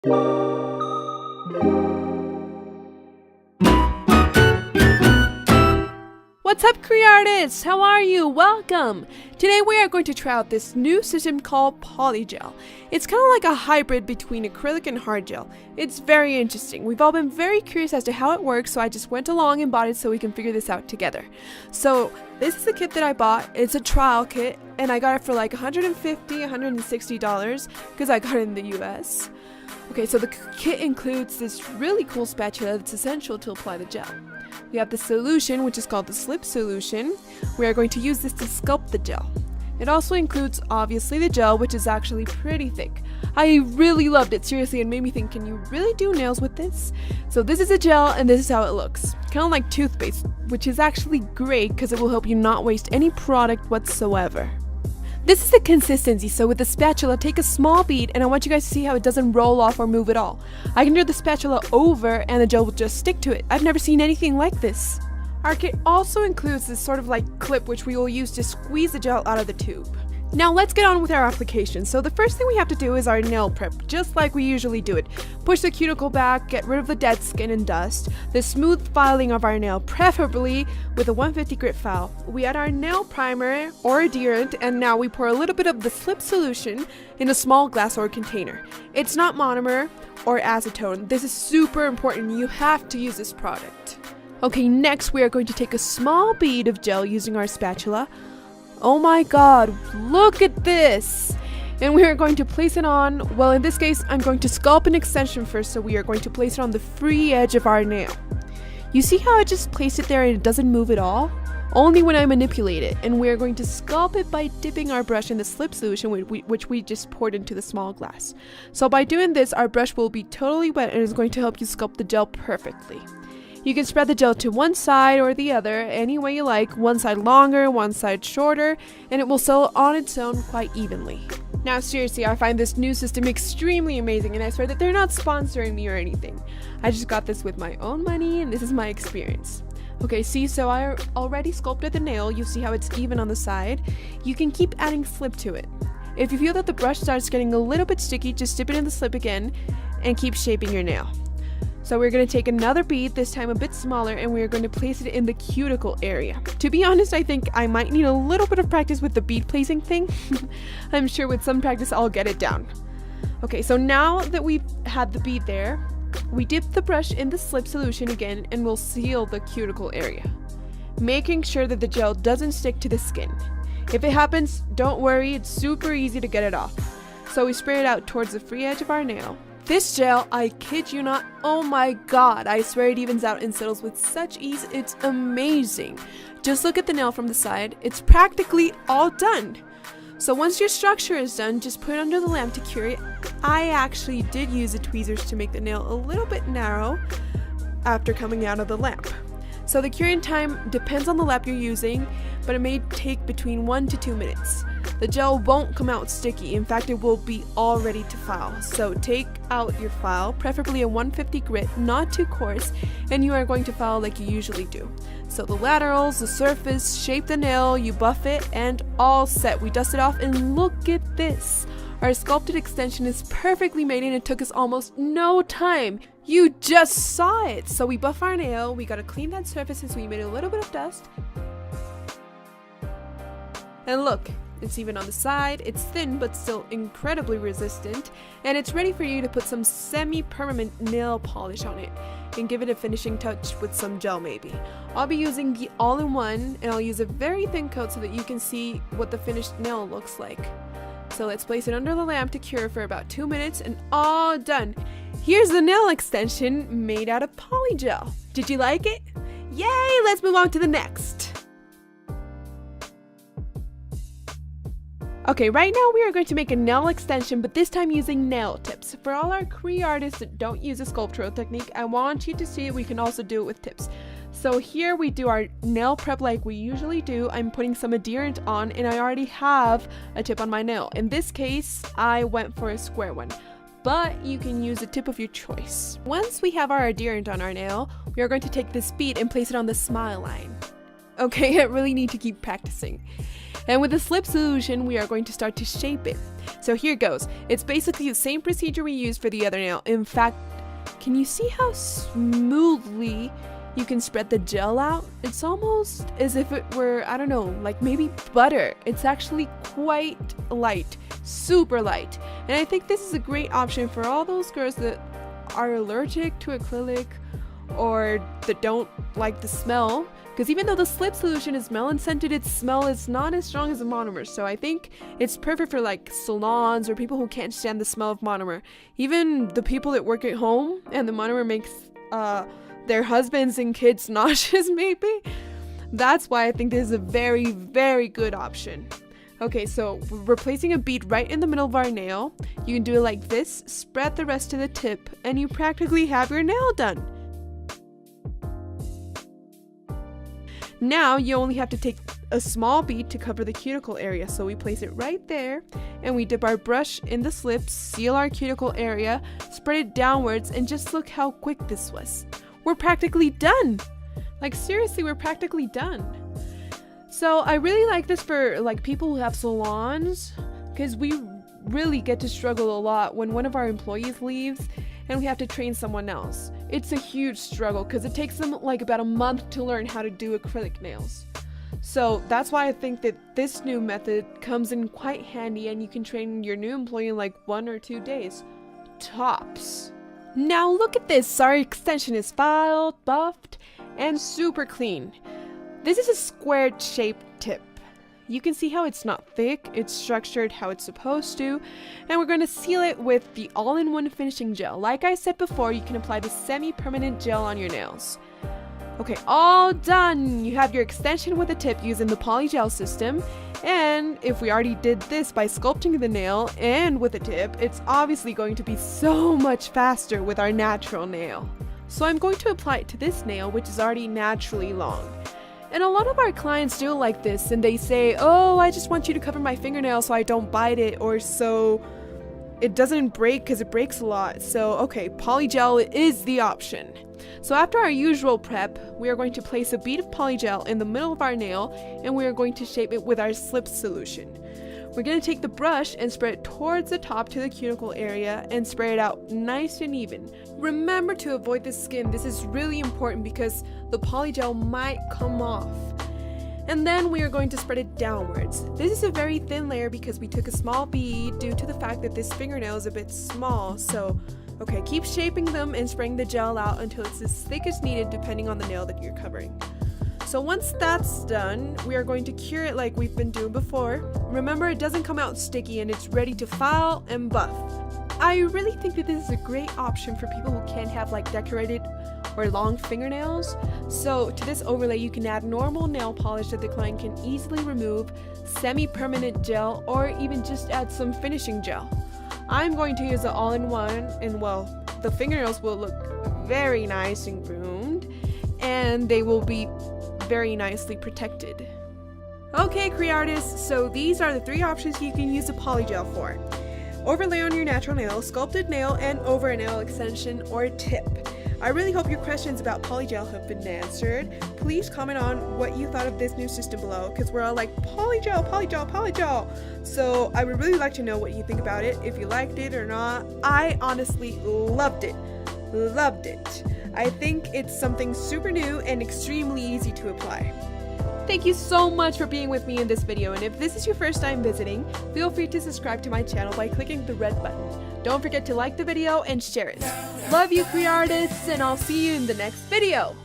What's up, Cree artists? How are you? Welcome! Today we are going to try out this new system called Polygel. It's kind of like a hybrid between acrylic and hard gel. It's very interesting. We've all been very curious as to how it works, so I just went along and bought it so we can figure this out together. So this is the kit that I bought. It's a trial kit, and I got it for like $150, $160 because I got it in the US. Okay, so the kit includes this really cool spatula that's essential to apply the gel. We have the solution, which is called the slip solution. We are going to use this to sculpt the gel. It also includes, obviously, the gel, which is actually pretty thick. I really loved it, seriously, and made me think, can you really do nails with this? So this is a gel, and this is how it looks. Kind of like toothpaste, which is actually great because it will help you not waste any product whatsoever. This is the consistency, so with the spatula, take a small bead, and I want you guys to see how it doesn't roll off or move at all. I can turn the spatula over, and the gel will just stick to it. I've never seen anything like this. Our kit also includes this sort of like clip, which we will use to squeeze the gel out of the tube. Now let's get on with our application. So the first thing we have to do is our nail prep, just like we usually do it. Push the cuticle back, get rid of the dead skin and dust, the smooth filing of our nail, preferably with a 150 grit file. We add our nail primer or adherent, and now we pour a little bit of the slip solution in a small glass or container. It's not monomer or acetone. This is super important. You have to use this product. Okay, next we are going to take a small bead of gel using our spatula. Oh my god, look at this! And we are going to place it on, well, in this case, I'm going to sculpt an extension first, so we are going to place it on the free edge of our nail. You see how I just placed it there and it doesn't move at all? Only when I manipulate it, and we are going to sculpt it by dipping our brush in the slip solution which we just poured into the small glass. So by doing this, our brush will be totally wet and is going to help you sculpt the gel perfectly. You can spread the gel to one side or the other, any way you like, one side longer, one side shorter, and it will settle on its own quite evenly. Now seriously, I find this new system extremely amazing, and I swear that they're not sponsoring me or anything. I just got this with my own money, and this is my experience. Okay, see, so I already sculpted the nail. You see how it's even on the side? You can keep adding slip to it. If you feel that the brush starts getting a little bit sticky, just dip it in the slip again and keep shaping your nail. So we're going to take another bead, this time a bit smaller, and we're going to place it in the cuticle area. To be honest, I think I might need a little bit of practice with the bead placing thing. I'm sure with some practice I'll get it down. Okay, so now that we've had the bead there, we dip the brush in the slip solution again and we'll seal the cuticle area, making sure that the gel doesn't stick to the skin. If it happens, don't worry, it's super easy to get it off. So we spray it out towards the free edge of our nail. This gel, I kid you not, oh my god, I swear it evens out and settles with such ease, it's amazing. Just look at the nail from the side, it's practically all done. So once your structure is done, just put it under the lamp to cure it. I actually did use the tweezers to make the nail a little bit narrow after coming out of the lamp. So the curing time depends on the lamp you're using, but it may take between 1 to 2 minutes. The gel won't come out sticky, in fact it will be all ready to file. So take out your file, preferably a 150 grit, not too coarse, and you are going to file like you usually do. So the laterals, the surface, shape the nail, you buff it, and all set. We dust it off and look at this! Our sculpted extension is perfectly made and it took us almost no time. You just saw it! So we buff our nail, we gotta clean that surface since we made a little bit of dust. And look, it's even on the side, it's thin but still incredibly resistant, and it's ready for you to put some semi-permanent nail polish on it and give it a finishing touch with some gel maybe. I'll be using the all-in-one, and I'll use a very thin coat so that you can see what the finished nail looks like. So let's place it under the lamp to cure for about 2 minutes and all done. Here's the nail extension made out of polygel. Did you like it? Yay! Let's move on to the next. Okay, right now we are going to make a nail extension, but this time using nail tips. For all our Cree artists that don't use a sculptural technique, I want you to see we can also do it with tips. So here we do our nail prep like we usually do. I'm putting some adherent on and I already have a tip on my nail. In this case, I went for a square one, but you can use a tip of your choice. Once we have our adherent on our nail, we are going to take this bead and place it on the smile line. Okay, I really need to keep practicing. And with the slip solution, we are going to start to shape it. So here goes. It's basically the same procedure we used for the other nail. In fact, can you see how smoothly you can spread the gel out? It's almost as if it were, I don't know, like maybe butter. It's actually quite light, super light. And I think this is a great option for all those girls that are allergic to acrylic or that don't like the smell. Because even though the slip solution is melon scented, its smell is not as strong as the monomer. So I think it's perfect for like salons or people who can't stand the smell of monomer. Even the people that work at home and the monomer makes their husbands and kids nauseous maybe. That's why I think this is a very, very good option. Okay, so we're placing a bead right in the middle of our nail. You can do it like this, spread the rest to the tip, and you practically have your nail done. Now you only have to take a small bead to cover the cuticle area. So we place it right there and we dip our brush in the slip, seal our cuticle area, spread it downwards, and just look how quick this was. We're practically done. Like seriously, we're practically done. So I really like this for like people who have salons, because we really get to struggle a lot when one of our employees leaves and we have to train someone else. It's a huge struggle because it takes them like about a month to learn how to do acrylic nails. So that's why I think that this new method comes in quite handy, and you can train your new employee in like 1 or 2 days, tops. Now look at this, our extension is filed, buffed, and super clean. This is a squared shaped tip. You can see how it's not thick, it's structured how it's supposed to, and we're going to seal it with the all-in-one finishing gel. Like I said before, you can apply the semi-permanent gel on your nails. Okay, all done! You have your extension with a tip using the Polygel system, and if we already did this by sculpting the nail and with a tip, it's obviously going to be so much faster with our natural nail. So I'm going to apply it to this nail, which is already naturally long. And a lot of our clients do it like this, and they say, oh, I just want you to cover my fingernail so I don't bite it, or so it doesn't break because it breaks a lot. So, okay, Polygel is the option. So after our usual prep, we are going to place a bead of Polygel in the middle of our nail, and we are going to shape it with our slip solution. We're going to take the brush and spread it towards the top to the cuticle area and spray it out nice and even. Remember to avoid the skin. This is really important because the Polygel might come off. And then we are going to spread it downwards. This is a very thin layer because we took a small bead due to the fact that this fingernail is a bit small. So, okay, keep shaping them and spraying the gel out until it's as thick as needed depending on the nail that you're covering. So once that's done, we are going to cure it like we've been doing before. Remember, it doesn't come out sticky and it's ready to file and buff. I really think that this is a great option for people who can't have like decorated or long fingernails. So to this overlay, you can add normal nail polish that the client can easily remove, semi-permanent gel, or even just add some finishing gel. I'm going to use the all-in-one, and well, the fingernails will look very nice and groomed, and they will be very nicely protected. Okay, Cree artists, so these are the 3 options you can use the Polygel for. Overlay on your natural nail, sculpted nail, and over a nail extension or tip. I really hope your questions about Polygel have been answered. Please comment on what you thought of this new system below, because we're all like, Polygel, Polygel, Polygel. So I would really like to know what you think about it, if you liked it or not. I honestly loved it. Loved it. I think it's something super new and extremely easy to apply. Thank you so much for being with me in this video, and if this is your first time visiting, feel free to subscribe to my channel by clicking the red button. Don't forget to like the video and share it. Love you, Cree artists, and I'll see you in the next video.